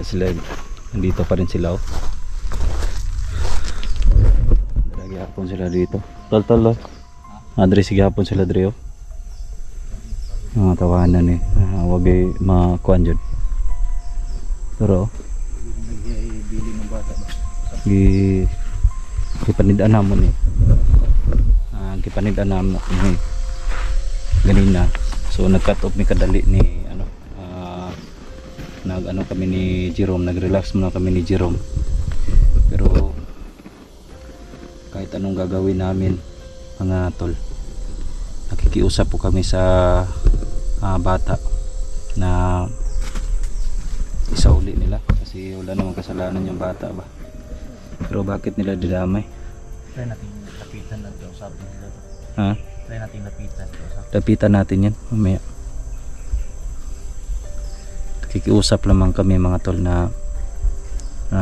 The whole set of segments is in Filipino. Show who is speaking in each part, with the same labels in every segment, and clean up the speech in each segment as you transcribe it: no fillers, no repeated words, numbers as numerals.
Speaker 1: Sila nandito pa rin sila oh. Lagi hapon sila dito. Tol. Adre sige hapon sila dre oh. Mga tawanan eh. Wag ay makuan dyan. Pero
Speaker 2: bili ng bata ba?
Speaker 1: Gipanid-an namon eh. Gipanid-an namon eh. Ganina. So nag-cut off mi kadali ni ano nag-ano kami ni Jerome, nag-relax muna kami ni Jerome. Pero kahit anong gagawin namin mga tol, nakikiusap po kami sa bata na isauli nila kasi wala namang kasalanan yung bata ba. Pero bakit nila didamay?
Speaker 2: Try natin lapitan at usapin nila.
Speaker 1: Ha?
Speaker 2: Try natin lapitan.
Speaker 1: Lapitan natin yan mamaya. Kikiusap lamang kami mga tol na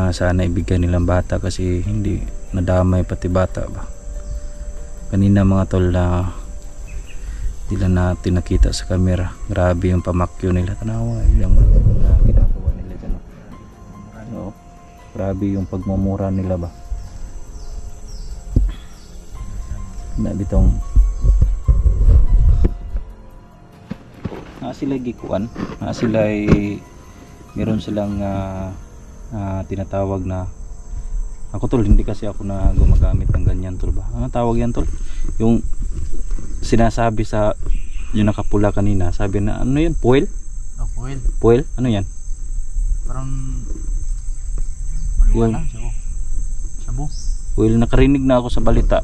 Speaker 1: sana ibigay nilang bata kasi hindi nadamay pati bata ba. Kanina mga tol na hindi lang natin nakita sa camera. Grabe yung pamakyo nila. Tanawa yung ginagawa nila dyan. No? Grabe yung pagmumura nila ba. Nabitong sila gikuan, sila ay meron silang tinatawag na ako tol, hindi kasi ako na gumagamit ng ganyan tol ba. Ano tawag yan tol? Yung sinasabi sa yung nakapula kanina, sabi na ano yan? Foil?
Speaker 2: Oh, foil.
Speaker 1: Foil? Ano yan?
Speaker 2: Parang maluwa lang, sabo.
Speaker 1: Foil, nakarinig na ako sa balita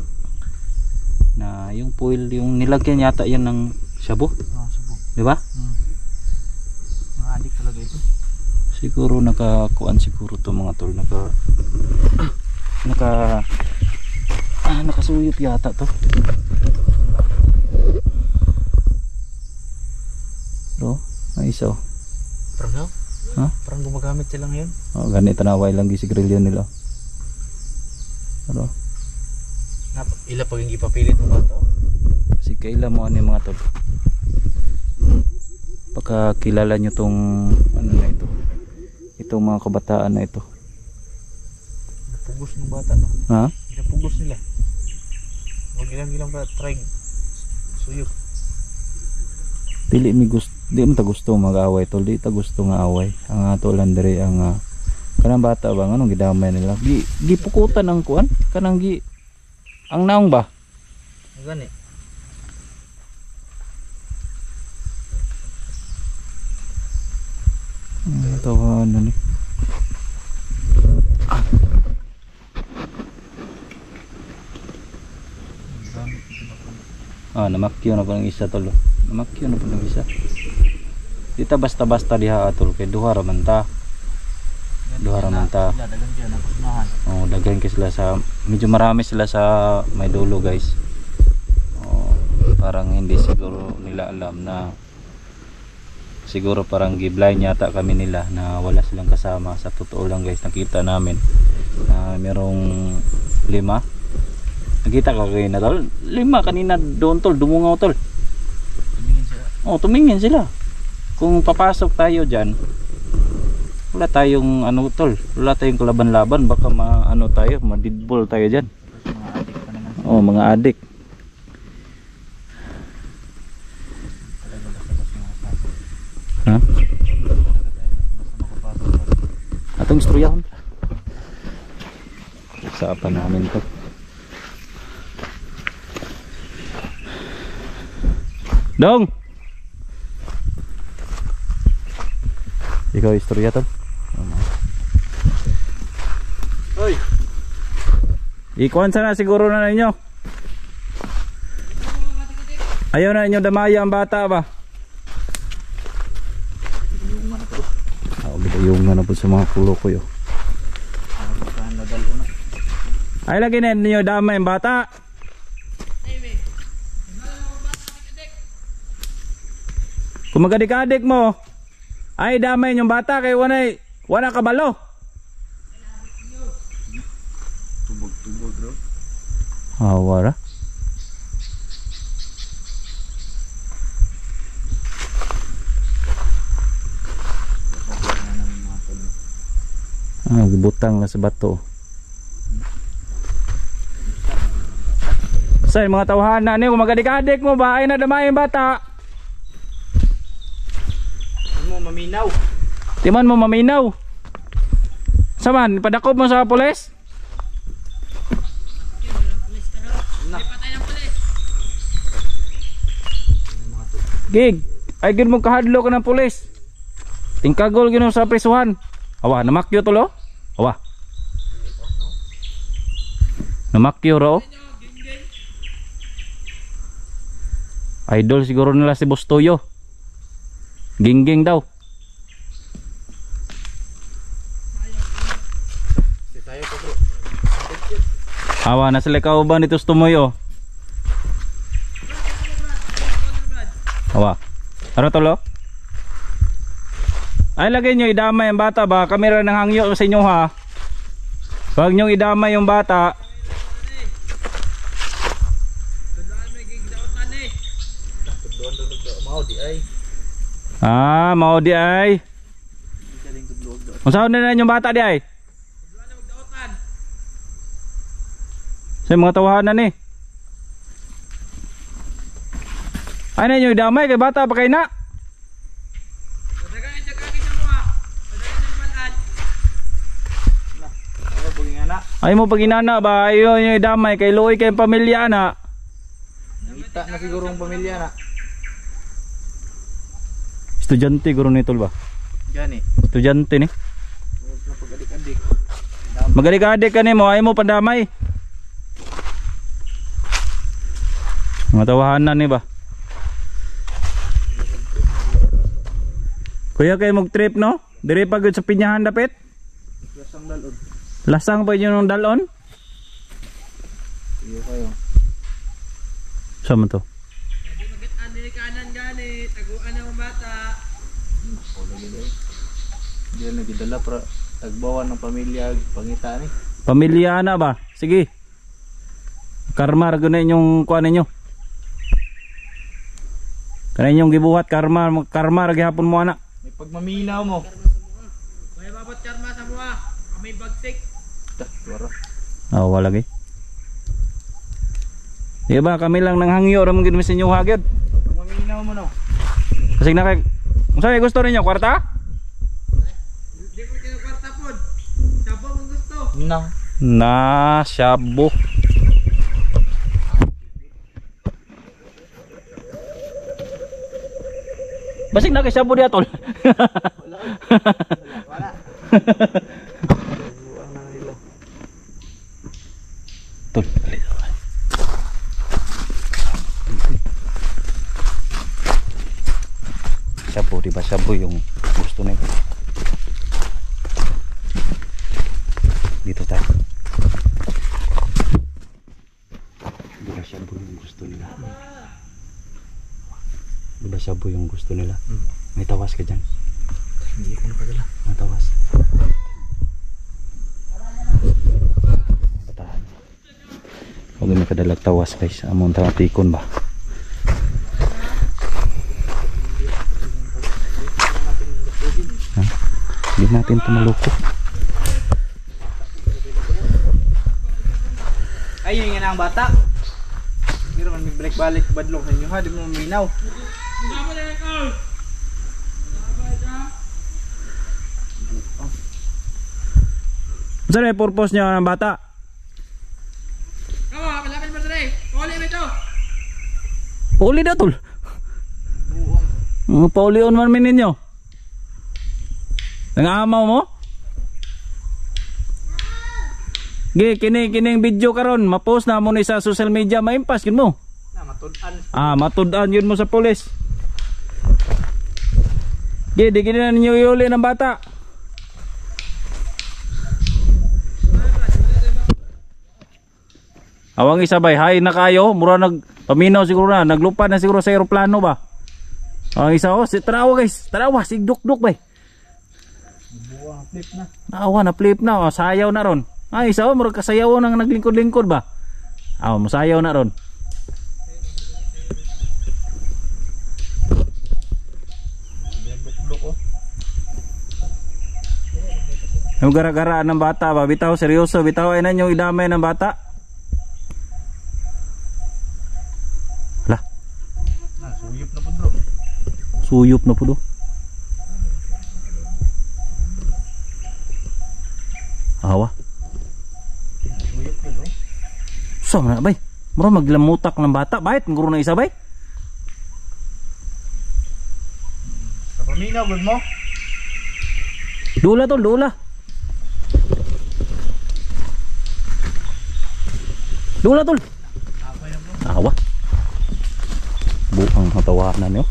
Speaker 1: na yung foil, yung nilagyan yata yan ng shabu.
Speaker 2: Oh, sabo.
Speaker 1: Di ba?
Speaker 2: Mga adik talaga ito.
Speaker 1: Siguro nakakuan siguro to mga tol, nakasuyot yata to. Bro, ay isa oh.
Speaker 2: Parang
Speaker 1: ha?
Speaker 2: Parang gumagamit sila ngayon.
Speaker 1: Oh, ganito na way lang gisigrilyo nila. Bro.
Speaker 2: Ila pag hindi papilit mo ba ito?
Speaker 1: Kasi kaila mo ano yung mga tol. Pagka kilala nyo tong ano na ito, itong mga kabataan na ito.
Speaker 2: Napugos ng bata no?
Speaker 1: Ha?
Speaker 2: Napugos nila. Huwag ilang ba try suyok.
Speaker 1: Dili mi gusto, di mo ta gusto mag-away tol, di ta gusto nga away. Ang ato lang dire ang kanang bata ba anong gidamay nila. Gipukutan ang kuan, kanang ang naong ba?
Speaker 2: Gani.
Speaker 1: Tawanan eh. Namakyo na pa ng isa tol. Namakyo na pa ng isa. Dita basta-basta diha tol kay duha ra man ta.
Speaker 2: Dagan siya na kusunahan.
Speaker 1: Oh, dagan kay sila sa medyo marami sila sa may dulo guys. Oh, parang hindi siguro nila alam na siguro parang giblind yata kami nila na wala silang kasama. Sa totoo lang guys, nakita namin na merong 5. Nakita ka kayo na tol? 5 kanina doon tol, dumungaw tol.
Speaker 2: Tumingin sila.
Speaker 1: Oh, tumingin sila. Kung papasok tayo dyan, wala tayong ano tol, wala tayong kalaban-laban, baka maano tayo, madidball tayo dyan.
Speaker 2: Mga adik pa naman.
Speaker 1: Oh, mga adik. Ha? Atong istoryahon. Usapan namin to. Dong! Ikaw istorya to?
Speaker 2: Hoy!
Speaker 1: Ikuan sana siguro na ninyo. Ayaw na ninyo damaya ang bata ba? Bidayungan na po sa mga kulo ko yun. Ay lagi na ninyo damay ang bata. Kung magadik-adik mo, ay damay yung bata kay wala kabalo.
Speaker 2: Tubog bro.
Speaker 1: Wala. Gibutang na sa bato. Say mga tawhana ni, kung magadik-adik mo ba ay nadamay yung bata.
Speaker 2: Ano mo maminaw?
Speaker 1: Timan mo maminaw. Saman, padakob mo sa pulis? Gig, ay gid mo kahadlo ka ng pulis. Tingkagol gid mo sa prisuhan. Awa, namakyo tulo? Awa. Namakyo ro. Idol siguro nila si Bustoyo. Gingging daw. Awa na sila kauban ito Tumoyo. Awa. Ano tolo? Ay lagay nyo idamay ang bata ba? Kamera ng hangyo sa inyo ha. Huwag nyo idamay yung bata. Mau di ay. Unsaon na yung bata di ay? Sa mga tawahan ni. Ay na yung damay kay bata pa kay na. Ay mo paginana ba? Ayo yung damay kay luoy kay pamilya na.
Speaker 2: Kita na siguro ang pamilya na.
Speaker 1: Estudyante guro nito ba?
Speaker 2: Gani.
Speaker 1: Estudyante ni.
Speaker 2: Napagadik-adik.
Speaker 1: Magadik-adik ka ni mo, ay mo pandamay. Mga tawahanan ni ba? Kuya kayo mag-trip no? Dire pagod sa Pinyahan dapit?
Speaker 2: Lasang dalon.
Speaker 1: Lasang pa yun ng dalon?
Speaker 2: Iyo kayo.
Speaker 1: Saan mo to?
Speaker 2: Hindi kanan gani, taguan ang bata. Diyan nagdala para tagbawan ng pamilya pangita ni.
Speaker 1: Pamilya na ba? Sige. Karmar gunin yung kuha ninyo. Kanin yung gibuhat karmar gihapon mo anak.
Speaker 2: May pagmaminaw mo. May babat karma sa buha. May bagsik. Wala.
Speaker 1: Wala lagi. Di ba kami lang nang hangyo ra mong gid sa inyo hagid.
Speaker 2: Pagmaminaw mo no.
Speaker 1: Kasi na kay unsa gusto ninyo kwarta?
Speaker 2: Di ko kaya kwarta pod. Sabo mong gusto.
Speaker 1: Na shabu. Basig na kay shabu dia tol.
Speaker 2: Wala.
Speaker 1: Tol. Shabu, di ba shabu yung gusto nila. Dito tayo. Di ba shabu yung gusto nila? Di ba shabu yung gusto nila? May tawas ka dyan.
Speaker 2: Hindi ko napadala.
Speaker 1: May tawas. Patahan. Huwag may kadalag tawas guys. Amon tawang tikon ba? Hindi natin ito maluko.
Speaker 2: Ay, yun nga na ang bata. Pero man may break balik badlong sa inyo ha. Di mo maminaw.
Speaker 1: Saan yung purpose niya ng bata?
Speaker 2: Kawa, malapit mo rin. Puli mo ito.
Speaker 1: Pauli na tol. Pauli on man min ninyo. Nangamaw mo? Gi, kining video karon ma-post na mo ni sa social media, maimpas yun mo.
Speaker 2: Na, matudan.
Speaker 1: Matudan yun mo sa pulis. Gi, di gini na ninyo iuli ng bata. Awang isabay, hay na kayo, mura nagpaminaw siguro na, naglupad na siguro sa aeroplano ba? Awang isa, tarawa guys, tarawa, sigduk-duk ba?
Speaker 2: Buwang flip na.
Speaker 1: Naawa na flip na, sayaw na ron. Ay, isa murag kasayaw nang naglingkod-lingkod ba? Masayaw na ron.
Speaker 2: Duk-duk oh.
Speaker 1: Yung gara-garaan ng bata ba? Bitaw, seryoso. Bitaw, ay na yung idamay ng bata. Hala.
Speaker 2: Suyop na po bro.
Speaker 1: Suyop na po do. Awa.
Speaker 2: Suyop yun bro.
Speaker 1: Saan na bay? Mura maglamutak ng bata. Bakit? Nguro na isa bay?
Speaker 2: Sa paminaw good mo?
Speaker 1: Dula tol, dula. Dula tol.
Speaker 2: Apa yan bro?
Speaker 1: Awa. Buang matawanan nyo.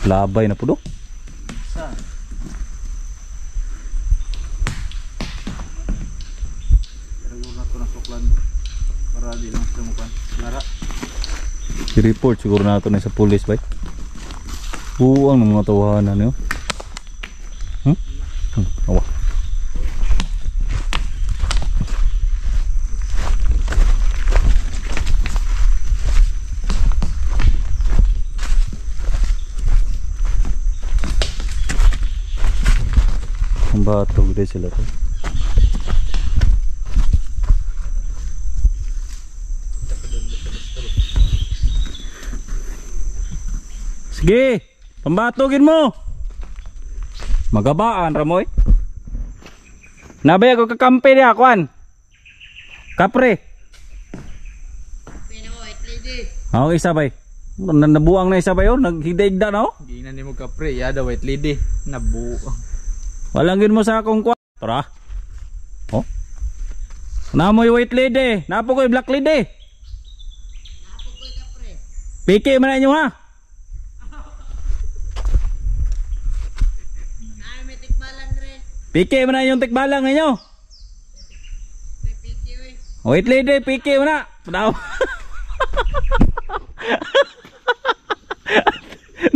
Speaker 1: Labay na po do.
Speaker 2: Saan? Regular ko ng suklan para di lang sa mukan. Lara.
Speaker 1: I-report siguro nato na sa police bay. Buang ng mga tawanan nyo. Awa. Ang batog din sila to. Sige, pambatogin mo. Magabaan ramoy. Nabay ako kakampi niya, kwan. Kapre.
Speaker 2: Pino mo, white lady.
Speaker 1: Ako isa bay. Nabuang na isa bay yun, naghigda-higda na oh.
Speaker 2: Hindi na ni mo kapre, yada white lady. Nabuo.
Speaker 1: Walangin mo sa akong kwan. Tara. Oh. Namoy white lady, napo ko'y black lady.
Speaker 2: Napo ko kapre.
Speaker 1: Piki man na inyo ha.
Speaker 2: Namitik balang re.
Speaker 1: Piki man na inyong tikbalang ninyo.
Speaker 2: Piki we.
Speaker 1: White lady, piki mo na. Padaw.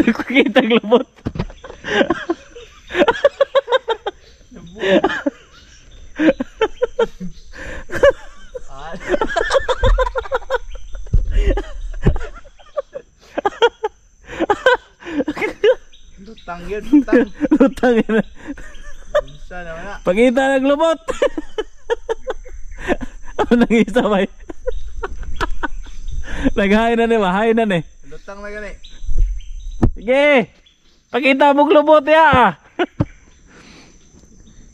Speaker 1: Nakikita ang labot.
Speaker 2: Lutang yun, lutang.
Speaker 1: Lutang yun.
Speaker 2: Isa naman na.
Speaker 1: Pagkita ng lubot. Ano nang isa ba? Naghain na ni, mahain na ni.
Speaker 2: Lutang na gani.
Speaker 1: Sige. Pagkita mong lubot ya.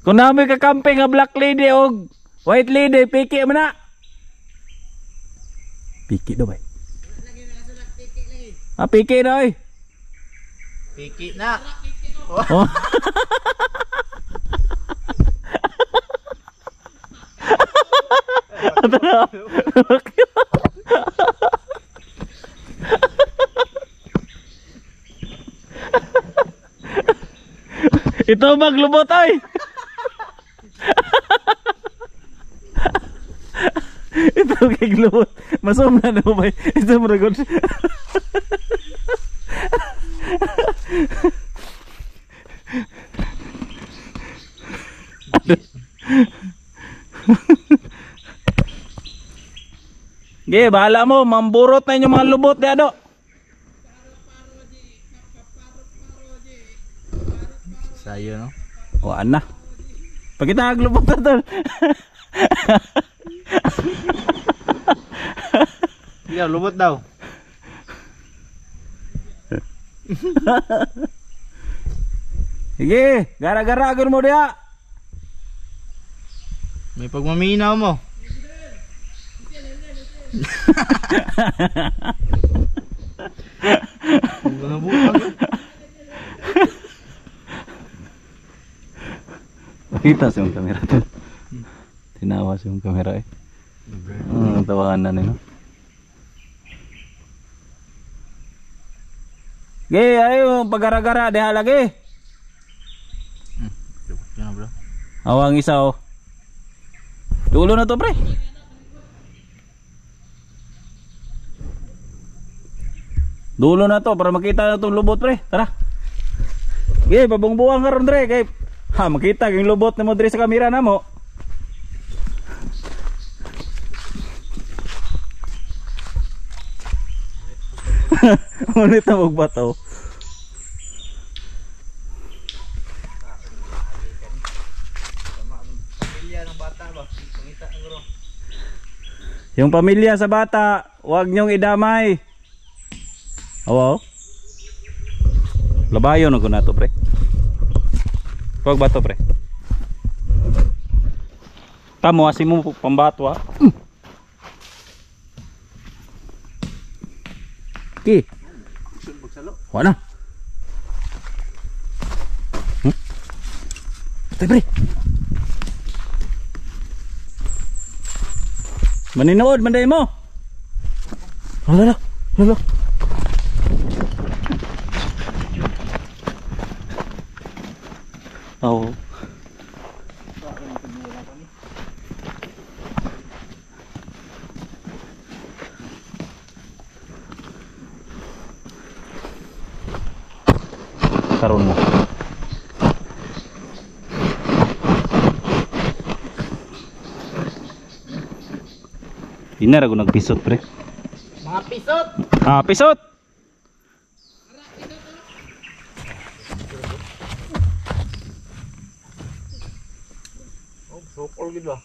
Speaker 1: Kung namin kakampi nga black lady o white lady, piki mo na. Piki daw ba?
Speaker 2: Lagi na kasulat piki lagi.
Speaker 1: Ah, piki na oy.
Speaker 2: Piki na.
Speaker 1: Oh. Ano na? Ito maglubot ay. Ito kaglubot. Masom na no bay. Ito maragon. Ge, bahala mo, mamburot na inyong mga lubot diado.
Speaker 2: Sayo no.
Speaker 1: O ana. Pagkita lubot na tol.
Speaker 2: Yeah, lubot daw.
Speaker 1: Sige, gara-garagon mo dia.
Speaker 2: May pagmaminaw mo. Mga bukang yun.
Speaker 1: Nakita sa yung kamera to. Tinawa sa yung kamera eh. Tawakan na nila. Ge, ayo pagara-gara diha lagi.
Speaker 2: Yan bro.
Speaker 1: Awang isa oh. Dulo na to pre. Dulo na to para makita na tong lubot pre. Tara. Ge, babungbuang karon dre kay ha makita yung lubot nimo dre sa kamera namo. Ngunit na magbato.
Speaker 2: bata ba? Pangita ang guro.
Speaker 1: Yung pamilya sa bata, huwag nyong idamay. Oo. Labayon ako na to, pre. Huwag ba to, pre? Tamo, asin mo pambato, ha? Okay. Wala na. Tay, pre. Maninood, manday mo. Lala, lala. Oo. Karon mo. Inar ako nagpisot, pre.
Speaker 2: Mga pisot!
Speaker 1: Ah, pisot!
Speaker 2: Oh, sokol gitu ah.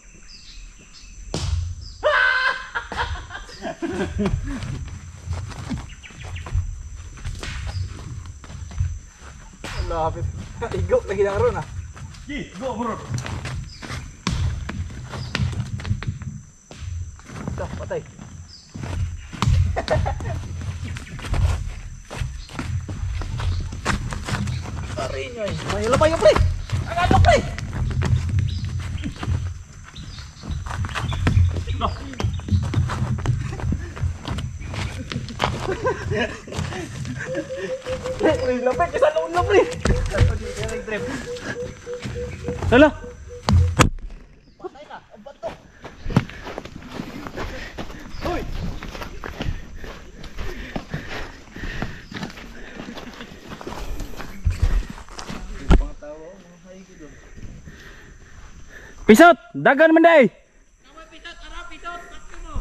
Speaker 2: Lapit. Igo lagi na ron ah. Igo bro. Dah patay. Tarin nyo eh. May labay yung pre. Ang pre. Pre, lapit ka sa noon na pre.
Speaker 1: Lala.
Speaker 2: Patay na, ang bato. Hoy.
Speaker 1: Pisot! Dagan manday!
Speaker 2: Kamay pisot, arap pisot, takto mo.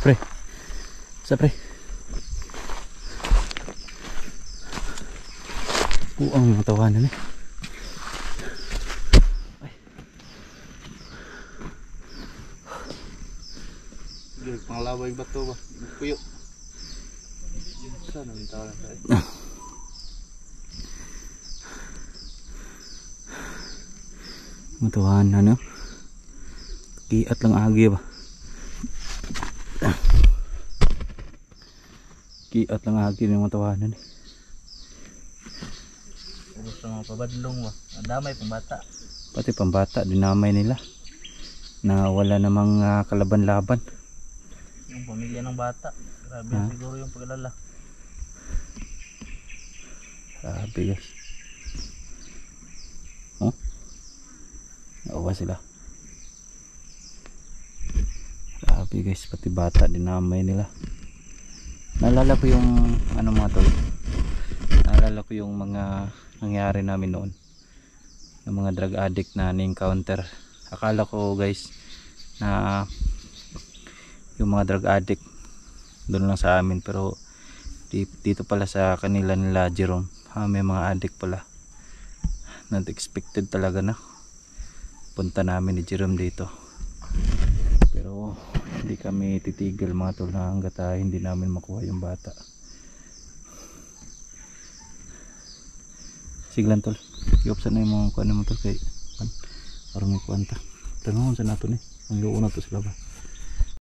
Speaker 1: Pre. Sa pre. Ang mga tawanan eh.
Speaker 2: Sige, panglaway bato ba? Puyo. Saan ang tawanan tayo?
Speaker 1: Matawanan ano? Kiat lang agi ba? Kiat lang agi ng matawanan eh.
Speaker 2: Gusto mga pabadlong ba? Ang damay pang bata.
Speaker 1: Pati pambata dinamay nila na wala namang kalaban-laban.
Speaker 2: Yung pamilya ng bata. Grabe
Speaker 1: Ha?
Speaker 2: siguro yung pag-alala.
Speaker 1: Grabe guys. Oh? Naawa sila. Grabe guys, pati bata dinamay nila. Naalala ko yung ano mga tol. Naalala ko yung mga nangyari namin noon. Yung mga drug addict na ni-encounter. Akala ko guys na yung mga drug addict doon lang sa amin, pero dito pala sa kanila nila Jerome, may mga addict pala. Not expected talaga na punta namin ni Jerome dito, pero hindi kami titigil mga tol na hanggat hindi namin makuha yung bata. Siglan tol, iopsan na yung mga kuha mo tol kay parang may kuwanta. Tanong sa nato ni ang luuna to sila ba.